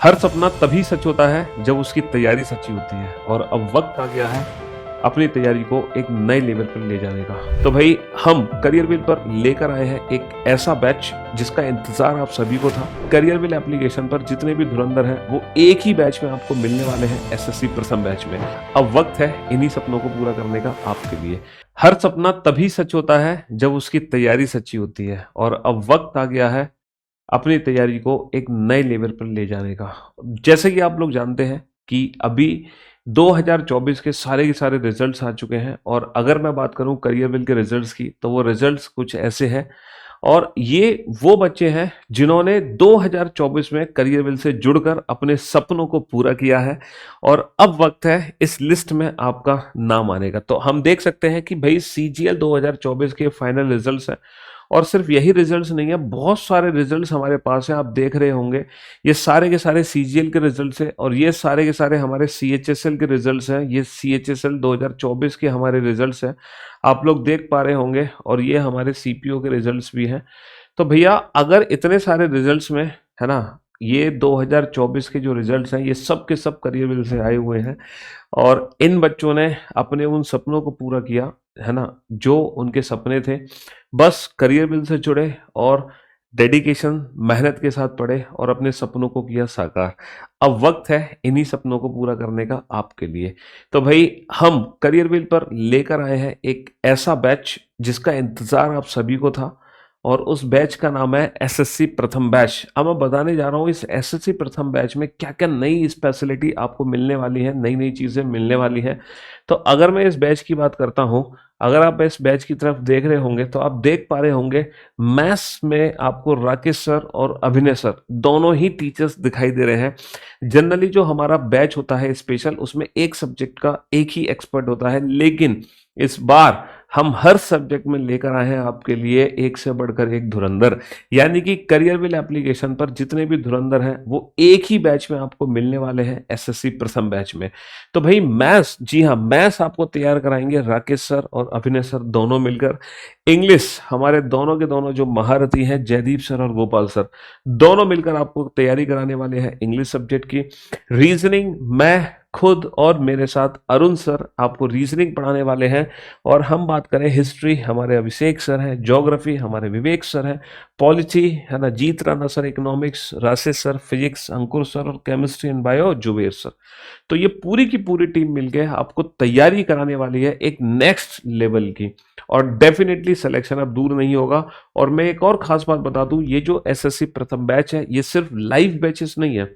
हर सपना तभी सच होता है जब उसकी तैयारी सच्ची होती है और अब वक्त आ गया है अपनी तैयारी को एक नए लेवल पर ले जाने का। तो भाई हम करियर बिल पर लेकर आए हैं एक ऐसा बैच जिसका इंतजार आप सभी को था। करियर बिल एप्लीकेशन पर जितने भी धुरंधर हैं वो एक ही बैच में आपको मिलने वाले हैं, एसएससी प्रथम बैच में। अब वक्त है इन्हीं सपनों को पूरा करने का आपके लिए। हर सपना तभी सच होता है जब उसकी तैयारी सच्ची होती है और अब वक्त आ गया है अपनी तैयारी को एक नए लेवल पर ले जाने का। जैसे कि आप लोग जानते हैं कि अभी 2024 के सारे रिजल्ट्स आ चुके हैं और अगर मैं बात करूं करियर बिल के रिजल्ट्स की तो वो रिजल्ट्स कुछ ऐसे हैं। और ये वो बच्चे हैं जिन्होंने 2024 में करियर बिल से जुड़कर अपने सपनों को पूरा किया है और अब वक्त है इस लिस्ट में आपका नाम आने का। तो हम देख सकते हैं कि भाई सीजीएल 2024 के फाइनल रिजल्ट्स हैं और सिर्फ यही रिजल्ट्स नहीं है, बहुत सारे रिजल्ट्स हमारे पास हैं। आप देख रहे होंगे ये सारे के सारे सीजीएल के रिजल्ट्स हैं और ये सारे के सारे हमारे सीएचएसएल के रिजल्ट्स हैं। ये सीएचएसएल 2024 के हमारे रिजल्ट्स हैं, आप लोग देख पा रहे होंगे, और ये हमारे सीपीओ के रिजल्ट्स भी हैं। तो भैया अगर इतने सारे रिजल्ट्स में है ना, ये 2024 के जो रिजल्ट्स हैं ये सब के सब करियर बिल से आए हुए हैं और इन बच्चों ने अपने उन सपनों को पूरा किया है ना, जो उनके सपने थे। बस करियर बिल से जुड़े और डेडिकेशन मेहनत के साथ पढ़े और अपने सपनों को किया साकार। अब वक्त है इन्हीं सपनों को पूरा करने का आपके लिए। तो भाई हम करियर बिल पर लेकर आए हैं एक ऐसा बैच जिसका इंतजार आप सभी को था और उस बैच का नाम है एसएससी प्रथम बैच। अब मैं बताने जा रहा हूँ इस एसएससी प्रथम बैच में क्या क्या नई स्पेशलिटी आपको मिलने वाली है, नई नई चीज़ें मिलने वाली हैं। तो अगर मैं इस बैच की बात करता हूँ, अगर आप इस बैच की तरफ देख रहे होंगे तो आप देख पा रहे होंगे मैथ्स में आपको राकेश सर और अभिनय सर दोनों ही टीचर्स दिखाई दे रहे हैं। जनरली जो हमारा बैच होता है स्पेशल, उसमें एक सब्जेक्ट का एक ही एक्सपर्ट होता है, लेकिन इस बार हम हर सब्जेक्ट में लेकर आए हैं आपके लिए एक से बढ़कर एक धुरंधर। यानी कि करियर बिल एप्लीकेशन पर जितने भी धुरंधर हैं वो एक ही बैच में आपको मिलने वाले हैं, एसएससी प्रथम बैच में। तो भाई मैथ्स, जी हाँ, मैथ्स आपको तैयार कराएंगे राकेश सर और अभिनय सर दोनों मिलकर। इंग्लिश हमारे दोनों के दोनों जो महारथी हैं जयदीप सर और गोपाल सर, दोनों मिलकर आपको तैयारी कराने वाले हैं इंग्लिश सब्जेक्ट की। रीजनिंग मैं खुद और मेरे साथ अरुण सर आपको रीजनिंग पढ़ाने वाले हैं। और हम बात करें हिस्ट्री, हमारे अभिषेक सर हैं। ज्योग्राफी हमारे विवेक सर हैं। पॉलिटी है ना, Jeet Rana sir. Economics Rashesh sir. Physics Ankur sir और chemistry and bio Zuber sir. तो ये पूरी की पूरी टीम मिलके आपको तैयारी कराने वाली है एक नेक्स्ट लेवल की, और डेफिनेटली सिलेक्शन अब दूर नहीं होगा। और मैं एक और खास बात बता दूं, ये जो एसएससी प्रथम बैच है ये सिर्फ लाइव बैचेस नहीं है।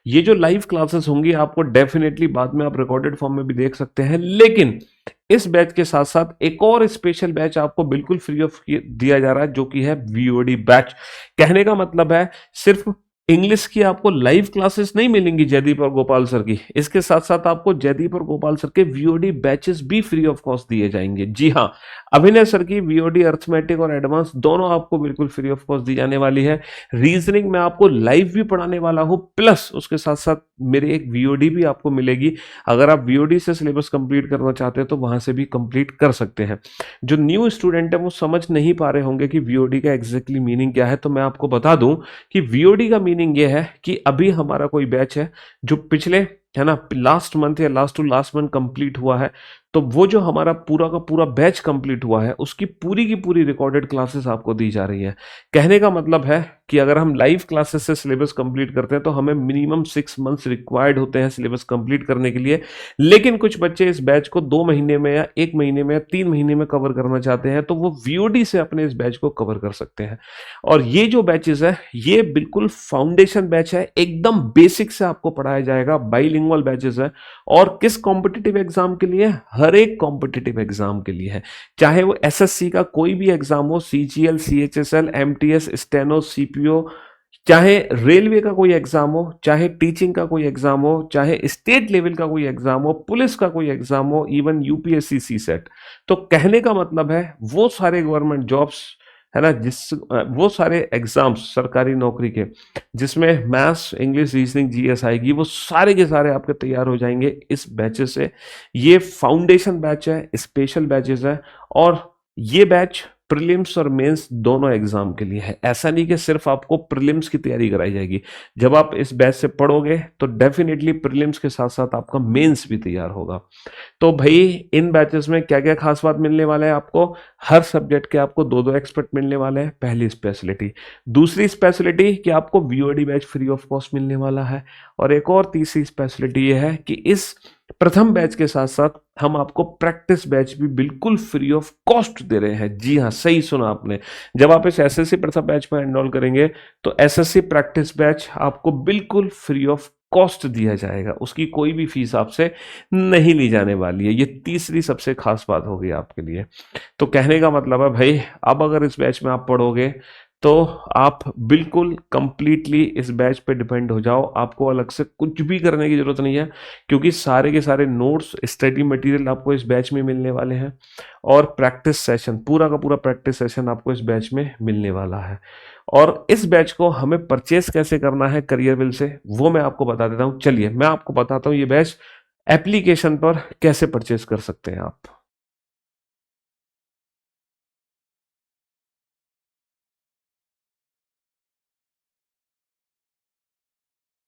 ये जो लाइव क्लासेस होंगी आपको डेफिनेटली बाद में आप रिकॉर्डेड फॉर्म में भी देख सकते हैं, लेकिन इस बैच के साथ साथ एक और स्पेशल बैच आपको बिल्कुल फ्री ऑफ दिया जा रहा है, जो कि है वीओडी बैच। कहने का मतलब है सिर्फ इंग्लिश की आपको लाइव क्लासेस नहीं मिलेंगी जयदीप और गोपाल सर की, इसके साथ साथ आपको जयदीप और गोपाल सर के वीओडी बैचेस भी फ्री ऑफ कॉस्ट दिए जाएंगे। जी हाँ, अभिनय सर की वीओडी अर्थमेटिक और एडवांस दोनों आपको बिल्कुल फ्री ऑफ कॉस्ट दी जाने वाली है। रीजनिंग में आपको लाइव भी पढ़ाने वाला हूं, प्लस उसके साथ साथ मेरी एक वीओडी भी आपको मिलेगी। अगर आप वीओडी से सिलेबस कंप्लीट करना चाहते हैं तो वहां से भी कंप्लीट कर सकते हैं। जो न्यू स्टूडेंट है वो समझ नहीं पा रहे होंगे कि वीओडी का एग्जैक्टली मीनिंग क्या है, तो मैं आपको बता दूं कि वीओडी का मीनिंग ये है कि अभी हमारा कोई बैच है जो पिछले है ना लास्ट मंथ या last to last month complete हुआ है, तो वो जो हमारा पूरा का पूरा बैच कंप्लीट हुआ है उसकी पूरी की पूरी रिकॉर्डेड क्लासेस आपको दी जा रही है। कहने का मतलब है कि अगर हम लाइव क्लासेस से सिलेबस कंप्लीट करते हैं तो हमें मिनिमम 6 मंथ्स रिक्वायर्ड होते हैं सिलेबस कंप्लीट करने के लिए, लेकिन कुछ बच्चे इस बैच को 2 महीने में या 1 महीने में या 3 महीने में कवर करना चाहते हैं, तो वो वीओडी से अपने इस बैच को कवर कर सकते हैं। और ये जो बैचेस है ये बिल्कुल फाउंडेशन बैच है, एकदम बेसिक से आपको पढ़ाया जाएगा। बाइलिंगुअल बैचेस है और किस कॉम्पिटिटिव एग्जाम के लिए? हर एक कॉम्पिटिटिव एग्जाम के लिए है, चाहे वो एसएससी का कोई भी एग्जाम हो, CGL, CHSL, MTS, steno, CPO, चाहे रेलवे का कोई एग्जाम हो, चाहे टीचिंग का कोई एग्जाम हो, चाहे स्टेट लेवल का कोई एग्जाम हो, पुलिस का कोई एग्जाम हो, इवन यूपीएससी, सीसेट। तो कहने का मतलब है वो सारे गवर्नमेंट जॉब्स है ना, वो सारे एग्जाम्स सरकारी नौकरी के जिसमें मैथ्स, इंग्लिश, रीजनिंग, जीएस आएगी, वो सारे के सारे आपके तैयार हो जाएंगे इस बैचेस से। ये फाउंडेशन बैच है, स्पेशल बैचेस है, और ये बैच प्रीलिम्स और मेंस दोनों एग्जाम के लिए है। ऐसा नहीं कि सिर्फ आपको प्रीलिम्स की तैयारी कराई जाएगी। जब आप इस बैच से पढ़ोगे तो डेफिनेटली प्रीलिम्स के साथ साथ आपका मेंस भी तैयार होगा। तो भाई इन बैचेस में क्या क्या खास बात मिलने वाला है आपको, हर सब्जेक्ट के आपको दो दो एक्सपर्ट मिलने वाले हैं, पहली स्पेशलिटी। दूसरी स्पेशलिटी कि आपको VOD batch free of cost मिलने वाला है। और एक और तीसरी स्पेशलिटी ये है कि इस प्रथम बैच के साथ साथ हम आपको प्रैक्टिस बैच भी बिल्कुल फ्री ऑफ कॉस्ट दे रहे हैं। जी हाँ, सही सुना आपने। जब आप इस एसएससी प्रथम बैच में एनरोल करेंगे तो एसएससी प्रैक्टिस बैच आपको बिल्कुल फ्री ऑफ कॉस्ट दिया जाएगा, उसकी कोई भी फीस आपसे नहीं ली जाने वाली है। ये तीसरी सबसे खास बात होगी आपके लिए। तो कहने का मतलब है भाई, अब अगर इस बैच में आप पढ़ोगे तो आप बिल्कुल कंप्लीटली इस बैच पे डिपेंड हो जाओ, आपको अलग से कुछ भी करने की जरूरत नहीं है, क्योंकि सारे के सारे नोट्स, स्टडी मटेरियल आपको इस बैच में मिलने वाले हैं और प्रैक्टिस सेशन, पूरा का पूरा प्रैक्टिस सेशन आपको इस बैच में मिलने वाला है। और इस बैच को हमें परचेस कैसे करना है करियरविल से, वो मैं आपको बता देता हूँ। चलिए मैं आपको बताता हूँ ये बैच एप्लीकेशन पर कैसे परचेस कर सकते हैं आप।